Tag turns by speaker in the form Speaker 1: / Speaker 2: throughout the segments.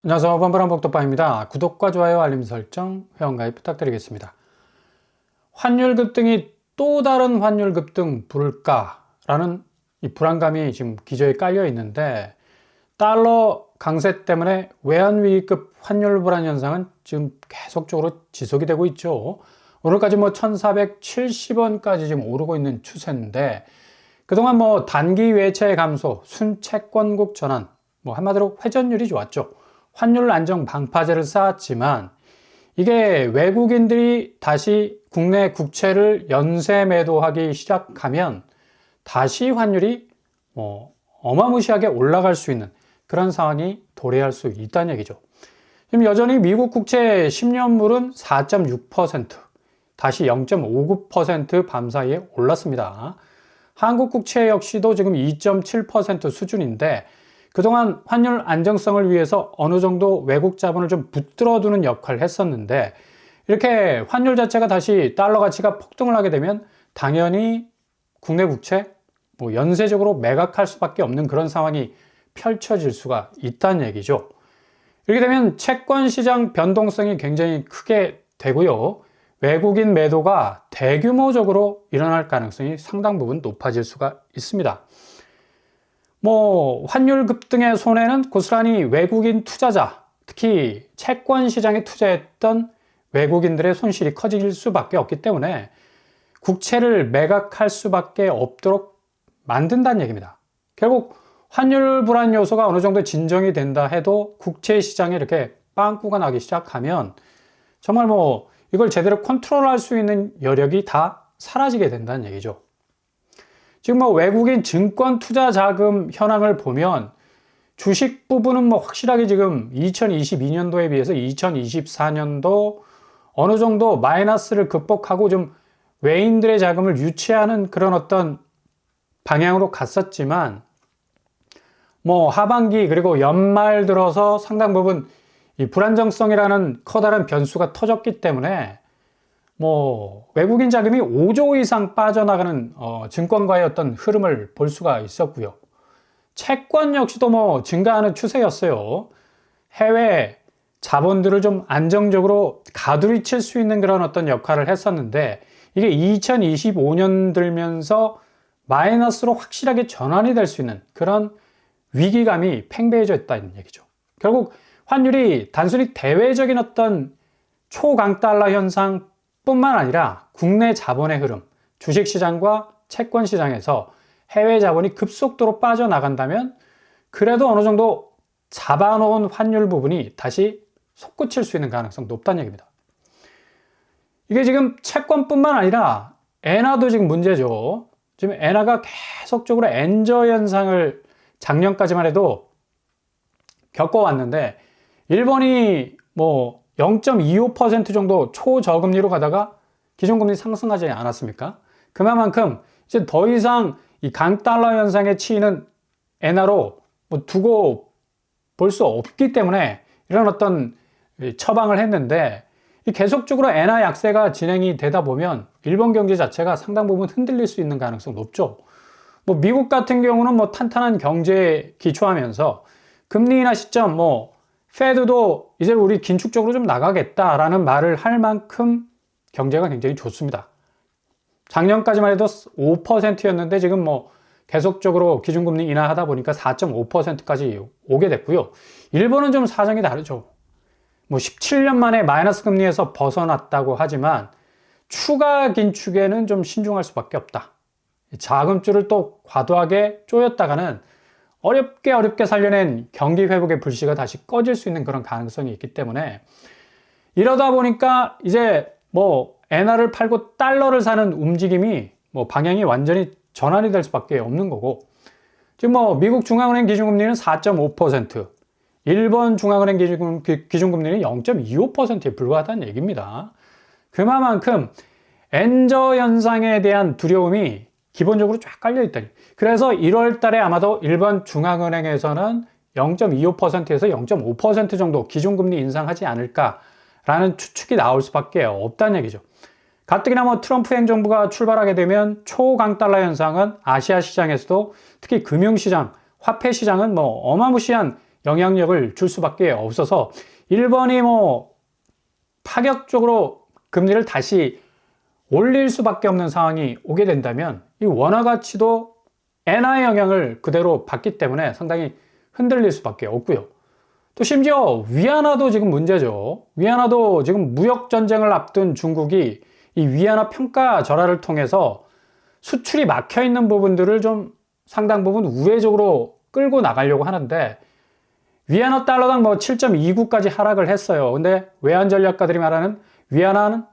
Speaker 1: 안녕하세요. 번번한 복덕방입니다. 구독과 좋아요, 알림 설정, 회원가입 부탁드리겠습니다. 환율 급등이 또 다른 환율 급등 부를까라는 이 불안감이 지금 기저에 깔려 있는데, 달러 강세 때문에 외환위기급 환율 불안 현상은 지금 계속적으로 지속이 되고 있죠. 오늘까지 1470원까지 지금 오르고 있는 추세인데, 그동안 단기 외채 감소, 순채권국 전환, 한마디로 회전율이 좋았죠. 환율 안정 방파제를 쌓았지만, 이게 외국인들이 다시 국내 국채를 연쇄 매도하기 시작하면 다시 환율이 어마무시하게 올라갈 수 있는 그런 상황이 도래할 수 있다는 얘기죠. 지금 여전히 미국 국채 10년물은 4.6%, 다시 0.59% 밤사이에 올랐습니다. 한국 국채 역시도 지금 2.7% 수준인데, 그동안 환율 안정성을 위해서 어느 정도 외국 자본을 좀 붙들어두는 역할을 했었는데, 이렇게 환율 자체가 다시 달러 가치가 폭등을 하게 되면 당연히 국내 국채 연쇄적으로 매각할 수밖에 없는 그런 상황이 펼쳐질 수가 있다는 얘기죠. 이렇게 되면 채권 시장 변동성이 굉장히 크게 되고요. 외국인 매도가 대규모적으로 일어날 가능성이 상당 부분 높아질 수가 있습니다. 환율 급등의 손해는 고스란히 외국인 투자자, 특히 채권 시장에 투자했던 외국인들의 손실이 커질 수밖에 없기 때문에 국채를 매각할 수밖에 없도록 만든다는 얘기입니다. 결국 환율 불안 요소가 어느 정도 진정이 된다 해도 국채 시장에 이렇게 빵꾸가 나기 시작하면 정말 이걸 제대로 컨트롤할 수 있는 여력이 다 사라지게 된다는 얘기죠. 지금 외국인 증권 투자 자금 현황을 보면 주식 부분은 확실하게 지금 2022년도에 비해서 2024년도 어느 정도 마이너스를 극복하고 좀 외인들의 자금을 유치하는 그런 어떤 방향으로 갔었지만, 하반기 그리고 연말 들어서 상당 부분 이 불안정성이라는 커다란 변수가 터졌기 때문에 외국인 자금이 5조 이상 빠져나가는 증권가의 어떤 흐름을 볼 수가 있었고요. 채권 역시도 증가하는 추세였어요. 해외 자본들을 좀 안정적으로 가두리 칠 수 있는 그런 어떤 역할을 했었는데, 이게 2025년 들면서 마이너스로 확실하게 전환이 될 수 있는 그런 위기감이 팽배해져 있다는 얘기죠. 결국 환율이 단순히 대외적인 어떤 초강달러 현상 뿐만 아니라 국내 자본의 흐름, 주식시장과 채권시장에서 해외 자본이 급속도로 빠져나간다면 그래도 어느 정도 잡아놓은 환율 부분이 다시 솟구칠 수 있는 가능성이 높다는 얘기입니다. 이게 지금 채권뿐만 아니라 엔화도 지금 문제죠. 지금 엔화가 계속적으로 엔저 현상을 작년까지만 해도 겪어왔는데, 일본이 0.25% 정도 초저금리로 가다가 기준금리 상승하지 않았습니까? 그만큼 이제 더 이상 이 강달러 현상에 치이는 엔화로 두고 볼 수 없기 때문에 이런 어떤 처방을 했는데, 계속적으로 엔화 약세가 진행이 되다 보면 일본 경제 자체가 상당 부분 흔들릴 수 있는 가능성이 높죠. 미국 같은 경우는 탄탄한 경제에 기초하면서 금리 인하 시점 페드도 이제 우리 긴축적으로 좀 나가겠다라는 말을 할 만큼 경제가 굉장히 좋습니다. 작년까지만 해도 5%였는데 지금 계속적으로 기준금리 인하하다 보니까 4.5%까지 오게 됐고요. 일본은 좀 사정이 다르죠. 17년 만에 마이너스 금리에서 벗어났다고 하지만 추가 긴축에는 좀 신중할 수밖에 없다. 자금줄을 또 과도하게 조였다가는 어렵게 살려낸 경기 회복의 불씨가 다시 꺼질 수 있는 그런 가능성이 있기 때문에, 이러다 보니까 이제 엔화를 팔고 달러를 사는 움직임이 방향이 완전히 전환이 될 수밖에 없는 거고, 지금 미국 중앙은행 기준금리는 4.5%, 일본 중앙은행 기준금리는 0.25%에 불과하다는 얘기입니다. 그만큼 엔저 현상에 대한 두려움이 기본적으로 쫙 깔려있다. 그래서 1월 달에 아마도 일본 중앙은행에서는 0.25%에서 0.5% 정도 기준금리 인상하지 않을까라는 추측이 나올 수밖에 없다는 얘기죠. 가뜩이나 트럼프 행정부가 출발하게 되면 초강달러 현상은 아시아 시장에서도, 특히 금융시장, 화폐시장은 어마무시한 영향력을 줄 수밖에 없어서 일본이 뭐 파격적으로 금리를 다시 올릴 수밖에 없는 상황이 오게 된다면 이 원화 가치도 엔화의 영향을 그대로 받기 때문에 상당히 흔들릴 수밖에 없고요. 또 심지어 위안화도 지금 문제죠. 위안화도 지금 무역 전쟁을 앞둔 중국이 이 위안화 평가 절하를 통해서 수출이 막혀 있는 부분들을 좀 상당 부분 우회적으로 끌고 나가려고 하는데 위안화 달러당 뭐 7.29까지 하락을 했어요. 근데 외환 전략가들이 말하는 위안화는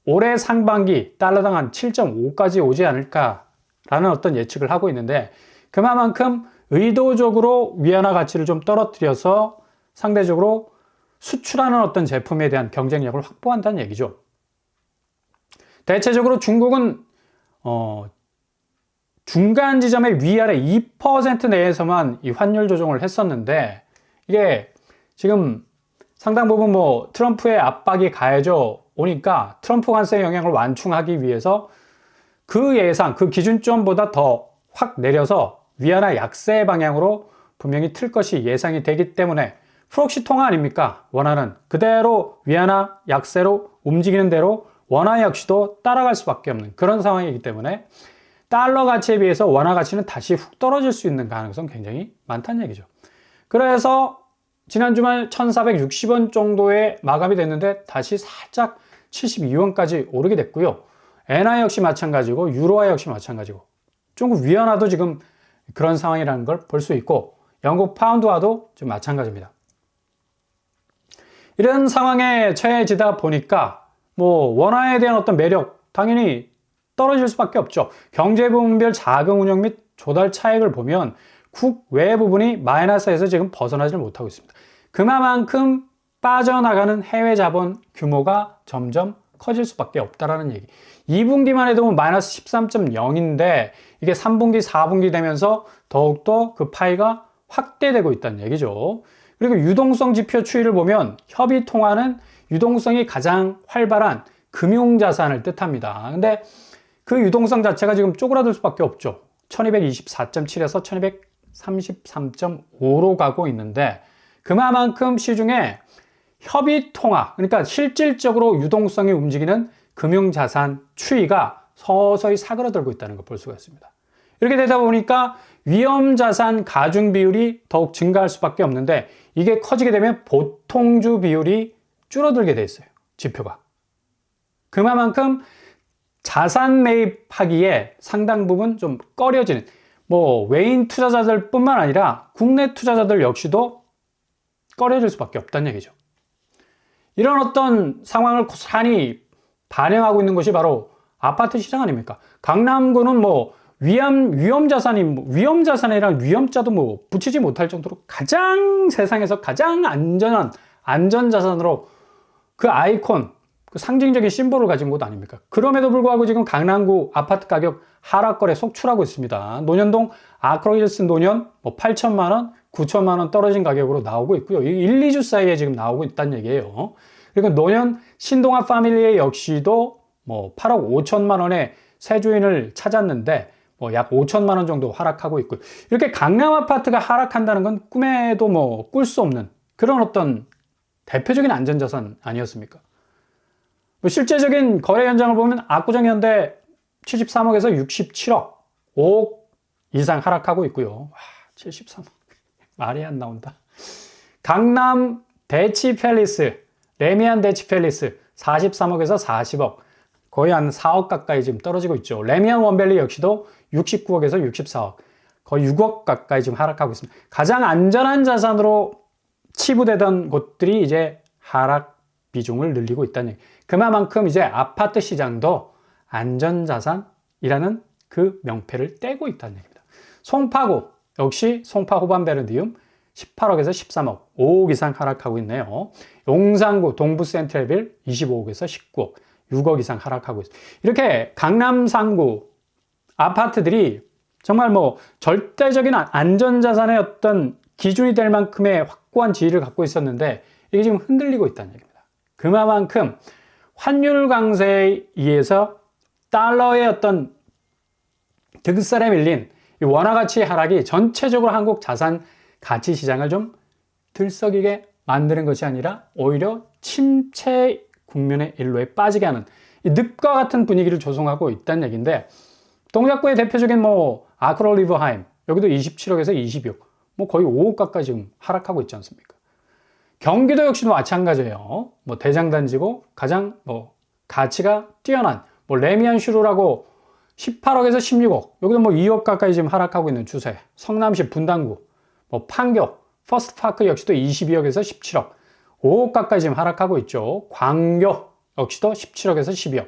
Speaker 1: 올해 상반기 달러당 한 7.5까지 오지 않을까라는 어떤 예측을 하고 있는데 그만큼 의도적으로 위안화 가치를 좀 떨어뜨려서 상대적으로 수출하는 어떤 제품에 대한 경쟁력을 확보한다는 얘기죠. 대체적으로 중국은 중간 지점의 위아래 2% 내에서만 이 환율 조정을 했었는데 이게 지금 상당 부분 뭐 트럼프의 압박이 가해져 오니까 트럼프 관세의 영향을 완충하기 위해서 그 예상, 그 기준점보다 더 확 내려서 위안화 약세 방향으로 분명히 틀 것이 예상이 되기 때문에 프록시 통화 아닙니까? 원화는 그대로 위안화 약세로 움직이는 대로 원화 역시도 따라갈 수밖에 없는 그런 상황이기 때문에 달러 가치에 비해서 원화 가치는 다시 훅 떨어질 수 있는 가능성 굉장히 많다는 얘기죠. 그래서 지난 주말 1460원 정도에 마감이 됐는데 다시 살짝 72원까지 오르게 됐고요. 엔화 역시 마찬가지고 유로화 역시 마찬가지고 중국 위안화도 지금 그런 상황이라는 걸 볼 수 있고 영국 파운드화도 좀 마찬가지입니다. 이런 상황에 처해지다 보니까 뭐 원화에 대한 어떤 매력 당연히 떨어질 수밖에 없죠. 경제 부문별 자금 운용 및 조달 차익을 보면 국외 부분이 마이너스에서 지금 벗어나질 못하고 있습니다. 그만큼 빠져나가는 해외 자본 규모가 점점 커질 수밖에 없다라는 얘기. 2분기만 해도 마이너스 13.0인데 이게 3분기, 4분기 되면서 더욱더 그 파이가 확대되고 있다는 얘기죠. 그리고 유동성 지표 추이를 보면 협의 통화는 유동성이 가장 활발한 금융자산을 뜻합니다. 근데 그 유동성 자체가 지금 쪼그라들 수밖에 없죠. 1224.7에서 1233.5로 가고 있는데 그만큼 시중에 협의 통화, 그러니까 실질적으로 유동성이 움직이는 금융자산 추이가 서서히 사그라들고 있다는 걸 볼 수가 있습니다. 이렇게 되다 보니까 위험자산 가중 비율이 더욱 증가할 수밖에 없는데 이게 커지게 되면 보통주 비율이 줄어들게 돼 있어요. 지표가. 그만큼 자산 매입하기에 상당 부분 좀 꺼려지는 뭐 외인 투자자들 뿐만 아니라 국내 투자자들 역시도 꺼려질 수밖에 없다는 얘기죠. 이런 어떤 상황을 고스란히 반영하고 있는 것이 바로 아파트 시장 아닙니까? 강남구는 뭐 위험자산이랑 위험자도 뭐 붙이지 못할 정도로 가장 세상에서 가장 안전한 안전자산으로 그 아이콘, 그 상징적인 심볼을 가진 곳 아닙니까? 그럼에도 불구하고 지금 강남구 아파트 가격 하락거래 속출하고 있습니다. 논현동 아크로힐스 논현 뭐 8천만 원, 9천만 원 떨어진 가격으로 나오고 있고요. 1, 2주 사이에 지금 나오고 있다는 얘기예요. 그리고 논현 신동아 패밀리에 역시도 뭐 8억 5천만 원의 새 주인을 찾았는데 뭐 약 5천만 원 정도 하락하고 있고요. 이렇게 강남 아파트가 하락한다는 건 꿈에도 뭐 꿀 수 없는 그런 어떤 대표적인 안전자산 아니었습니까? 뭐 실제적인 거래 현장을 보면 압구정 현대 73억에서 67억, 5억 이상 하락하고 있고요. 와, 73억. 말이 안 나온다. 강남 대치 팰리스, 레미안 대치 팰리스 43억에서 40억. 거의 한 4억 가까이 지금 떨어지고 있죠. 레미안 원밸리 역시도 69억에서 64억. 거의 6억 가까이 지금 하락하고 있습니다. 가장 안전한 자산으로 치부되던 곳들이 이제 하락 비중을 늘리고 있다는 얘기. 그만큼 이제 아파트 시장도 안전자산이라는 그 명패를 떼고 있다는 얘기입니다. 송파구 역시 송파 호반베르디움 18억에서 13억, 5억 이상 하락하고 있네요. 용산구 동부 센트럴빌 25억에서 19억, 6억 이상 하락하고 있습니다. 이렇게 강남 상구 아파트들이 정말 뭐 절대적인 안전자산의 어떤 기준이 될 만큼의 확고한 지위를 갖고 있었는데 이게 지금 흔들리고 있다는 얘기입니다. 그만큼 환율 강세에 의해서 달러의 어떤 득살에 밀린 이 원화 가치 하락이 전체적으로 한국 자산 가치 시장을 좀 들썩이게 만드는 것이 아니라 오히려 침체 국면의 일로에 빠지게 하는 이 늪과 같은 분위기를 조성하고 있다는 얘기인데, 동작구의 대표적인 아크롤 리버하임 여기도 27억에서 22억, 거의 5억 가까이 지금 하락하고 있지 않습니까? 경기도 역시도 마찬가지예요. 대장단지고 가장 가치가 뛰어난 레미안 슈루라고 18억에서 16억, 여기도 2억 가까이 지금 하락하고 있는 추세. 성남시 분당구, 판교, 퍼스트파크 역시도 22억에서 17억, 5억 가까이 지금 하락하고 있죠. 광교 역시도 17억에서 12억,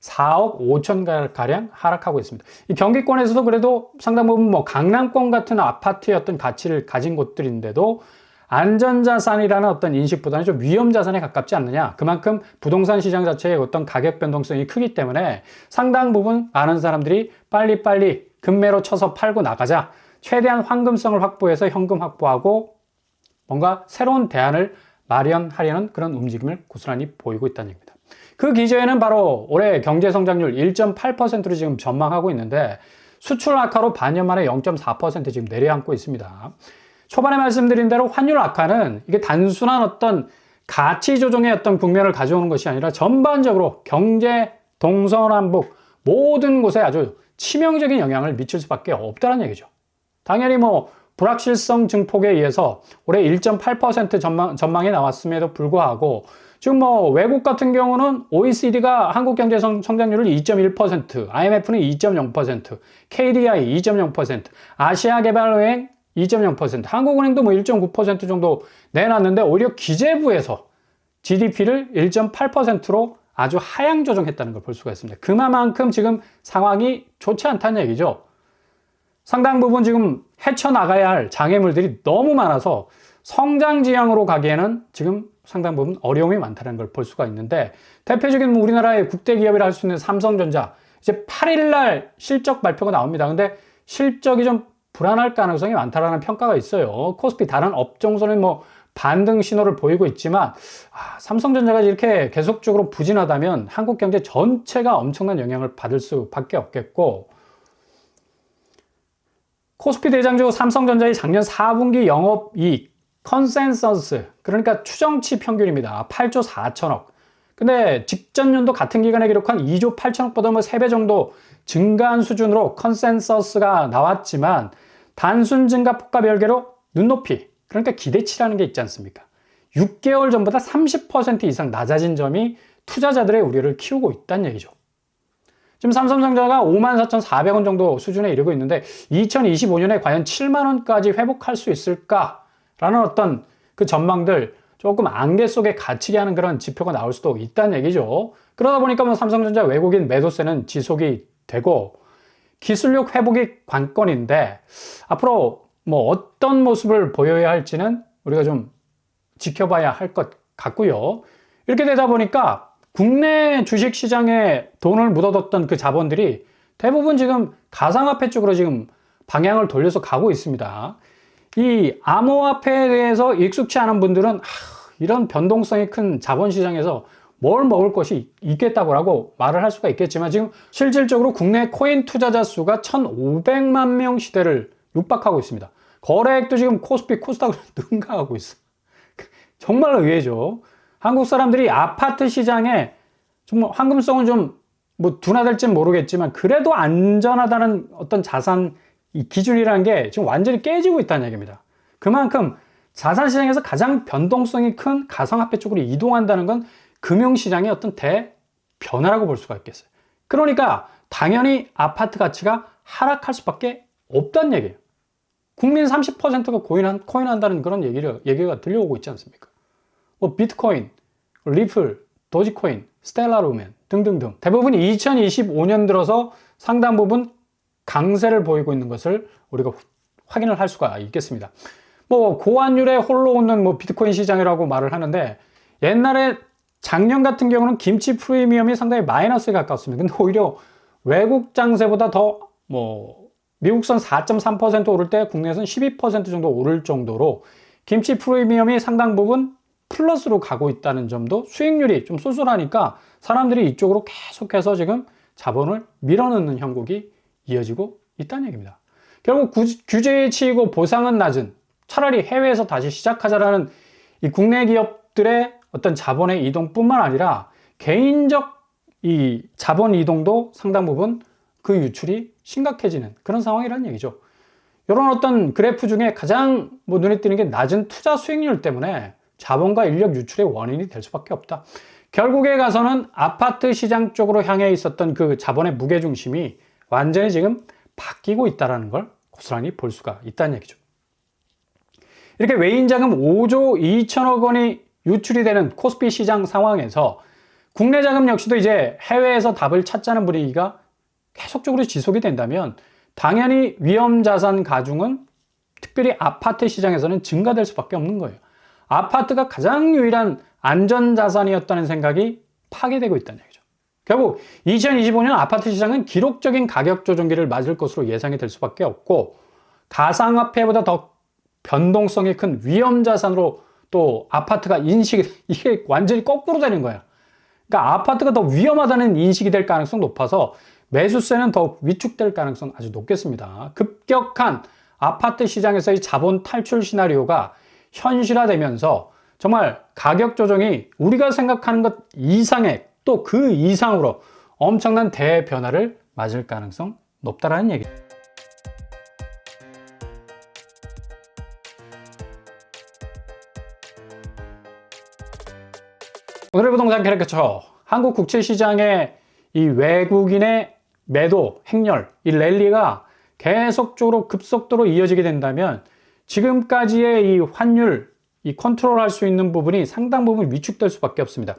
Speaker 1: 4억 5천 가량 하락하고 있습니다. 이 경기권에서도 그래도 상당 부분 강남권 같은 아파트의 어떤 가치를 가진 곳들인데도 안전자산이라는 어떤 인식보다는 좀 위험자산에 가깝지 않느냐. 그만큼 부동산 시장 자체의 어떤 가격 변동성이 크기 때문에 상당 부분 많은 사람들이 빨리빨리 급매로 쳐서 팔고 나가자, 최대한 황금성을 확보해서 현금 확보하고 뭔가 새로운 대안을 마련하려는 그런 움직임을 고스란히 보이고 있다는 얘기입니다. 그 기저에는 바로 올해 경제성장률 1.8%로 지금 전망하고 있는데, 수출 악화로 반년 만에 0.4% 지금 내려앉고 있습니다. 초반에 말씀드린 대로 환율 악화는 이게 단순한 어떤 가치 조정의 어떤 국면을 가져오는 것이 아니라 전반적으로 경제 동서남북 모든 곳에 아주 치명적인 영향을 미칠 수밖에 없다는 얘기죠. 당연히 불확실성 증폭에 의해서 올해 1.8% 전망이 나왔음에도 불구하고 지금 외국 같은 경우는 OECD가 한국 경제 성장률을 2.1%, IMF는 2.0%, KDI 2.0%, 아시아개발은행 2.0%, 한국은행도 1.9% 정도 내놨는데 오히려 기재부에서 GDP를 1.8%로 아주 하향 조정했다는 걸 볼 수가 있습니다. 그만큼 지금 상황이 좋지 않다는 얘기죠. 상당 부분 지금 헤쳐나가야 할 장애물들이 너무 많아서 성장 지향으로 가기에는 지금 상당 부분 어려움이 많다는 걸 볼 수가 있는데, 대표적인 우리나라의 국대 기업이라 할 수 있는 삼성전자, 이제 8일 날 실적 발표가 나옵니다. 근데 실적이 좀 불안할 가능성이 많다라는 평가가 있어요. 코스피 다른 업종선은 반등 신호를 보이고 있지만, 삼성전자가 이렇게 계속적으로 부진하다면 한국 경제 전체가 엄청난 영향을 받을 수밖에 없겠고, 코스피 대장주 삼성전자의 작년 4분기 영업이익 컨센서스, 그러니까 추정치 평균입니다. 8조 4천억. 근데 직전 연도 같은 기간에 기록한 2조 8천억보다 3배 정도 증가한 수준으로 컨센서스가 나왔지만, 단순 증가폭과 별개로 눈높이, 그러니까 기대치라는 게 있지 않습니까? 6개월 전보다 30% 이상 낮아진 점이 투자자들의 우려를 키우고 있다는 얘기죠. 지금 삼성전자가 54,400원 정도 수준에 이르고 있는데 2025년에 과연 7만 원까지 회복할 수 있을까라는 어떤 그 전망들, 조금 안개 속에 갇히게 하는 그런 지표가 나올 수도 있다는 얘기죠. 그러다 보니까 삼성전자 외국인 매도세는 지속이 되고 기술력 회복이 관건인데, 앞으로 어떤 모습을 보여야 할지는 우리가 좀 지켜봐야 할 것 같고요. 이렇게 되다 보니까 국내 주식시장에 돈을 묻어뒀던 그 자본들이 대부분 지금 가상화폐 쪽으로 지금 방향을 돌려서 가고 있습니다. 이 암호화폐에 대해서 익숙치 않은 분들은 이런 변동성이 큰 자본시장에서 뭘 먹을 것이 있겠다고 말을 할 수가 있겠지만, 지금 실질적으로 국내 코인 투자자 수가 1,500만 명 시대를 육박하고 있습니다. 거래액도 지금 코스피, 코스닥으로 능가하고 있어. 정말 의외죠. 한국 사람들이 아파트 시장에 정말 황금성은 좀 둔화될지는 모르겠지만 그래도 안전하다는 어떤 자산 기준이라는 게 지금 완전히 깨지고 있다는 얘기입니다. 그만큼 자산시장에서 가장 변동성이 큰 가상화폐 쪽으로 이동한다는 건 금융시장의 어떤 대변화라고 볼 수가 있겠어요. 그러니까 당연히 아파트 가치가 하락할 수밖에 없다는 얘기예요. 국민 30%가 코인한다는 그런 얘기가 들려오고 있지 않습니까? 비트코인, 리플, 도지코인, 스텔라루멘 등등등 대부분 2025년 들어서 상당 부분 강세를 보이고 있는 것을 우리가 확인을 할 수가 있겠습니다. 고환율에 홀로 오는 비트코인 시장이라고 말을 하는데, 옛날에 작년 같은 경우는 김치 프리미엄이 상당히 마이너스에 가까웠습니다. 근데 오히려 외국 장세보다 더 미국선 4.3% 오를 때 국내에서는 12% 정도 오를 정도로 김치 프리미엄이 상당 부분 플러스로 가고 있다는 점도, 수익률이 좀 쏠쏠하니까 사람들이 이쪽으로 계속해서 지금 자본을 밀어넣는 형국이 이어지고 있다는 얘기입니다. 결국 규제에 치이고 보상은 낮은 차라리 해외에서 다시 시작하자라는 이 국내 기업들의 어떤 자본의 이동뿐만 아니라 개인적 이 자본 이동도 상당 부분 그 유출이 심각해지는 그런 상황이라는 얘기죠. 이런 어떤 그래프 중에 가장 눈에 띄는 게 낮은 투자 수익률 때문에 자본과 인력 유출의 원인이 될 수밖에 없다. 결국에 가서는 아파트 시장 쪽으로 향해 있었던 그 자본의 무게중심이 완전히 지금 바뀌고 있다는 걸 고스란히 볼 수가 있다는 얘기죠. 이렇게 외인 자금 5조 2천억 원이 유출이 되는 코스피 시장 상황에서 국내 자금 역시도 이제 해외에서 답을 찾자는 분위기가 계속적으로 지속이 된다면 당연히 위험자산 가중은 특별히 아파트 시장에서는 증가될 수밖에 없는 거예요. 아파트가 가장 유일한 안전자산이었다는 생각이 파괴되고 있다는 얘기죠. 결국 2025년 아파트 시장은 기록적인 가격 조정기를 맞을 것으로 예상이 될 수밖에 없고 가상화폐보다 더 변동성이 큰 위험자산으로 또 아파트가 이게 완전히 거꾸로 되는 거야. 그러니까 아파트가 더 위험하다는 인식이 될 가능성이 높아서 매수세는 더욱 위축될 가능성이 아주 높겠습니다. 급격한 아파트 시장에서의 자본 탈출 시나리오가 현실화되면서 정말 가격 조정이 우리가 생각하는 것 이상의 또 그 이상으로 엄청난 대변화를 맞을 가능성 높다라는 얘기죠. 오늘의 부동산 캐릭터처 한국 국채 시장의 이 외국인의 매도 행렬, 이 랠리가 계속적으로 급속도로 이어지게 된다면 지금까지의 이 환율, 이 컨트롤할 수 있는 부분이 상당 부분 위축될 수밖에 없습니다.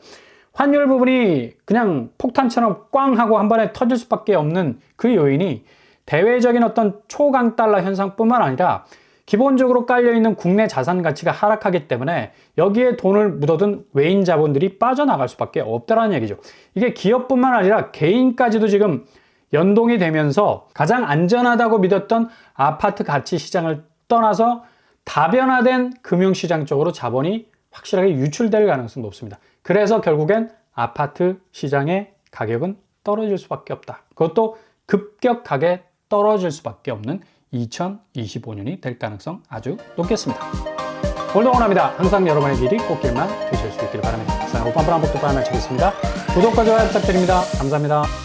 Speaker 1: 환율 부분이 그냥 폭탄처럼 꽝 하고 한 번에 터질 수밖에 없는 그 요인이 대외적인 어떤 초강달러 현상뿐만 아니라 기본적으로 깔려있는 국내 자산 가치가 하락하기 때문에 여기에 돈을 묻어둔 외인 자본들이 빠져나갈 수밖에 없다는 얘기죠. 이게 기업뿐만 아니라 개인까지도 지금 연동이 되면서 가장 안전하다고 믿었던 아파트 가치 시장을 떠나서 다변화된 금융시장 쪽으로 자본이 확실하게 유출될 가능성이 높습니다. 그래서 결국엔 아파트 시장의 가격은 떨어질 수밖에 없다. 그것도 급격하게 떨어질 수밖에 없는 2025년이 될 가능성 아주 높겠습니다. 오늘도 응원합니다. 항상 여러분의 길이 꽃길만 되실 수 있기를 바랍니다. 오빠한번 한복도 바라며 치겠습니다. 구독과 좋아요 부탁드립니다. 감사합니다.